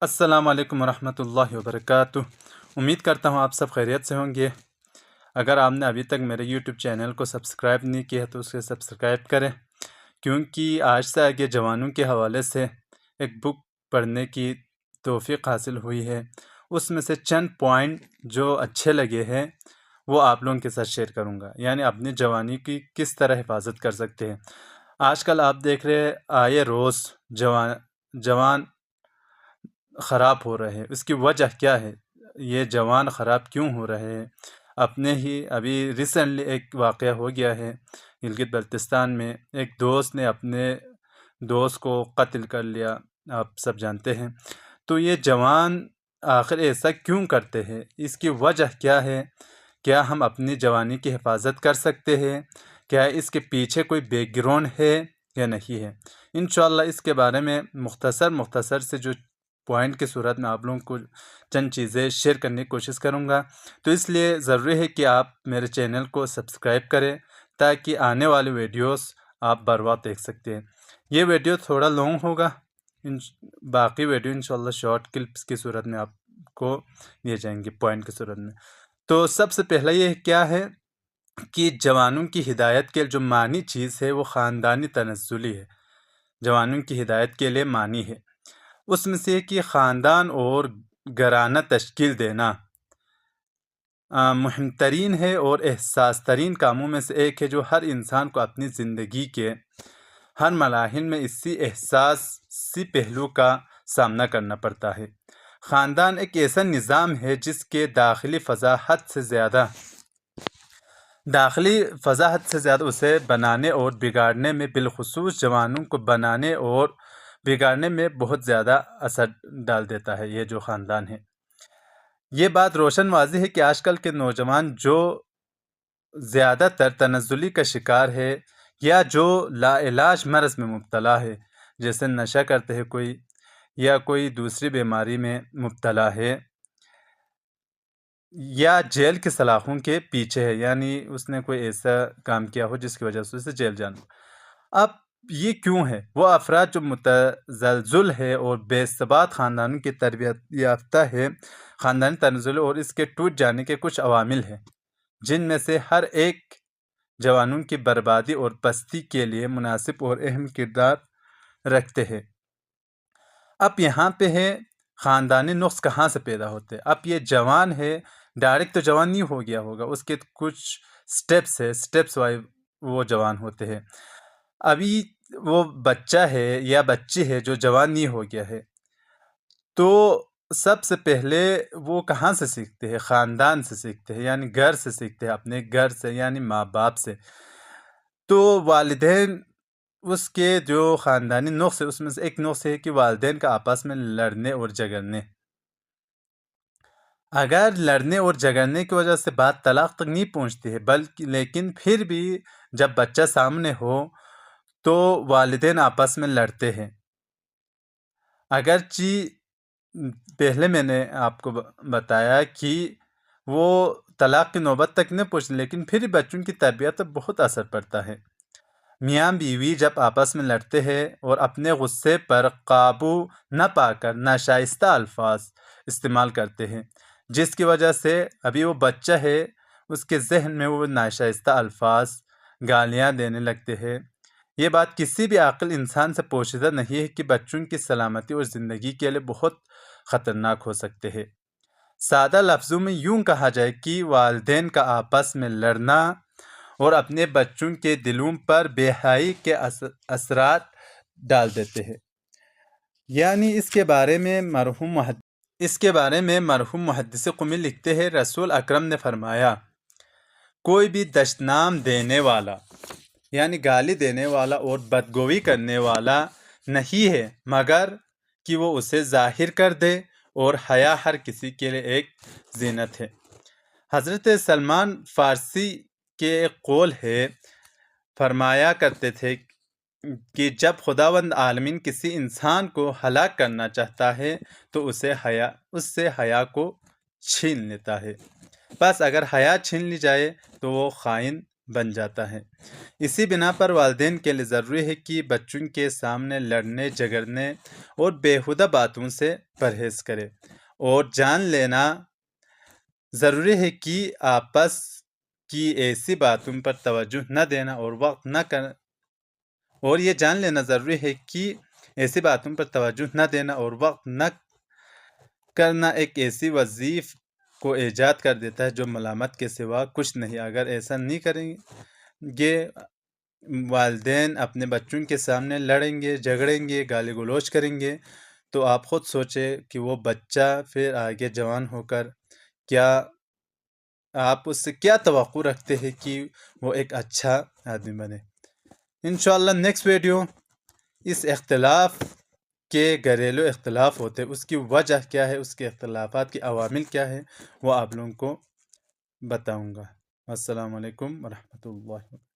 السلام علیکم ورحمۃ اللہ وبرکاتہ۔ امید کرتا ہوں آپ سب خیریت سے ہوں گے۔ اگر آپ نے ابھی تک میرے یوٹیوب چینل کو سبسکرائب نہیں کیا تو اسے سبسکرائب کریں، کیونکہ آج سے آگے جوانوں کے حوالے سے ایک بک پڑھنے کی توفیق حاصل ہوئی ہے۔ اس میں سے چند پوائنٹ جو اچھے لگے ہیں وہ آپ لوگوں کے ساتھ شیئر کروں گا، یعنی اپنی جوانی کی کس طرح حفاظت کر سکتے ہیں۔ آج کل آپ دیکھ رہے ہیں آئے روز جوان خراب ہو رہے ہیں۔ اس کی وجہ کیا ہے؟ یہ جوان خراب کیوں ہو رہے ہیں؟ اپنے ہی ابھی ریسنٹلی ایک واقعہ ہو گیا ہے گلگت بلتستان میں، ایک دوست نے اپنے دوست کو قتل کر لیا، آپ سب جانتے ہیں۔ تو یہ جوان آخر ایسا کیوں کرتے ہیں؟ اس کی وجہ کیا ہے؟ کیا ہم اپنی جوانی کی حفاظت کر سکتے ہیں؟ کیا اس کے پیچھے کوئی بیک گراؤنڈ ہے یا نہیں ہے؟ انشاءاللہ اس کے بارے میں مختصر سے جو پوائنٹ کی صورت میں آپ لوگوں کو چند چیزیں شیئر کرنے کی کوشش کروں گا۔ تو اس لیے ضروری ہے کہ آپ میرے چینل کو سبسکرائب کریں تاکہ آنے والی ویڈیوز آپ بر وقت دیکھ سکتے ہیں۔ یہ ویڈیو تھوڑا لانگ ہوگا، باقی ویڈیو انشاءاللہ شارٹ کلپس کی صورت میں آپ کو دیے جائیں گے پوائنٹ کی صورت میں۔ تو سب سے پہلا یہ کیا ہے کہ جوانوں کی ہدایت کے جو معنی چیز ہے وہ خاندانی تنزلی ہے۔ جوانوں کی ہدایت کے لیے معنی ہے، اس میں سے کہ خاندان اور گھرانہ تشکیل دینا مہم ترین ہے اور احساس ترین کاموں میں سے ایک ہے جو ہر انسان کو اپنی زندگی کے ہر مراحل میں اسی احساسی پہلو کا سامنا کرنا پڑتا ہے۔ خاندان ایک ایسا نظام ہے جس کے داخلی فضا حد سے زیادہ اسے بنانے اور بگاڑنے میں، بالخصوص جوانوں کو بنانے اور بگاڑنے میں بہت زیادہ اثر ڈال دیتا ہے۔ یہ جو خاندان ہے، یہ بات روشن واضح ہے کہ آج کل کے نوجوان جو زیادہ تر تنزلی کا شکار ہے یا جو لا علاج مرض میں مبتلا ہے، جیسے نشہ کرتے ہیں کوئی یا کوئی دوسری بیماری میں مبتلا ہے یا جیل کی سلاخوں کے پیچھے ہے، یعنی اس نے کوئی ایسا کام کیا ہو جس کی وجہ سے اسے جیل جانا ہو۔ اب یہ کیوں ہے؟ وہ افراد جو متزلزل ہے اور بے ثبات خاندانوں کی تربیت یافتہ ہے، خاندانی تنزل اور اس کے ٹوٹ جانے کے کچھ عوامل ہیں جن میں سے ہر ایک جوانوں کی بربادی اور پستی کے لیے مناسب اور اہم کردار رکھتے ہیں۔ اب یہاں پہ ہے خاندانی نقص کہاں سے پیدا ہوتے ہیں۔ اب یہ جوان ہے، ڈائریکٹ تو جوان نہیں ہو گیا ہوگا، اس کے کچھ سٹیپس وائز وہ جوان ہوتے ہیں۔ ابھی وہ بچہ ہے یا بچی ہے جو جوان نہیں ہو گیا ہے، تو سب سے پہلے وہ کہاں سے سیکھتے ہیں؟ خاندان سے سیکھتے ہیں، یعنی گھر سے سیکھتے ہیں، اپنے گھر سے، یعنی ماں باپ سے۔ تو والدین اس کے جو خاندانی نقص ہے اس میں سے ایک نقص ہے کہ والدین کا آپس میں لڑنے اور جھگڑنے۔ اگر لڑنے اور جھگڑنے کی وجہ سے بات طلاق تک نہیں پہنچتی ہے، لیکن پھر بھی جب بچہ سامنے ہو تو والدین آپس میں لڑتے ہیں، اگرچہ پہلے میں نے آپ کو بتایا کہ وہ طلاق کی نوبت تک نہیں پہنچتے، لیکن پھر بچوں کی تربیت پر بہت اثر پڑتا ہے۔ میاں بیوی جب آپس میں لڑتے ہیں اور اپنے غصے پر قابو نہ پا کر ناشائستہ الفاظ استعمال کرتے ہیں، جس کی وجہ سے ابھی وہ بچہ ہے، اس کے ذہن میں وہ ناشائستہ الفاظ، گالیاں دینے لگتے ہیں۔ یہ بات کسی بھی عاقل انسان سے پوشیدہ نہیں ہے کہ بچوں کی سلامتی اور زندگی کے لیے بہت خطرناک ہو سکتے ہیں۔ سادہ لفظوں میں یوں کہا جائے کہ والدین کا آپس میں لڑنا اور اپنے بچوں کے دلوں پر بے حیائی کے اثرات ڈال دیتے ہیں۔ یعنی اس کے بارے میں مرحوم محدث قمی لکھتے ہیں، رسول اکرم نے فرمایا، کوئی بھی دشنام دینے والا، یعنی گالی دینے والا اور بدگوئی کرنے والا نہیں ہے مگر کہ وہ اسے ظاہر کر دے، اور حیا ہر کسی کے لیے ایک زینت ہے۔ حضرت سلمان فارسی کے ایک قول ہے، فرمایا کرتے تھے کہ جب خداوند عالمین کسی انسان کو ہلاک کرنا چاہتا ہے تو اس سے حیا کو چھین لیتا ہے، بس اگر حیا چھین لی جائے تو وہ خائن بن جاتا ہے۔ اسی بنا پر والدین کے لیے ضروری ہے کہ بچوں کے سامنے لڑنے جھگڑنے اور بیہودہ باتوں سے پرہیز کرے، اور جان لینا ضروری ہے کہ آپس کی ایسی باتوں پر توجہ نہ دینا اور وقت نہ کر اور یہ جان لینا ضروری ہے کہ ایسی باتوں پر توجہ نہ دینا اور وقت نہ کرنا ایک ایسی وظیف کو ایجاد کر دیتا ہے جو ملامت کے سوا کچھ نہیں۔ اگر ایسا نہیں کریں گے، والدین اپنے بچوں کے سامنے لڑیں گے، جھگڑیں گے، گالی گلوچ کریں گے، تو آپ خود سوچیں کہ وہ بچہ پھر آگے جوان ہو کر آپ اس سے کیا توقع رکھتے ہیں کہ وہ ایک اچھا آدمی بنے۔ انشاءاللہ نیکسٹ ویڈیو اس اختلاف کے گھریلو اختلاف ہوتے اس کی وجہ کیا ہے، اس کے اختلافات کے عوامل کیا ہے، وہ آپ لوگوں کو بتاؤں گا۔ السلام علیکم ورحمۃ اللہ وبرکاتہ۔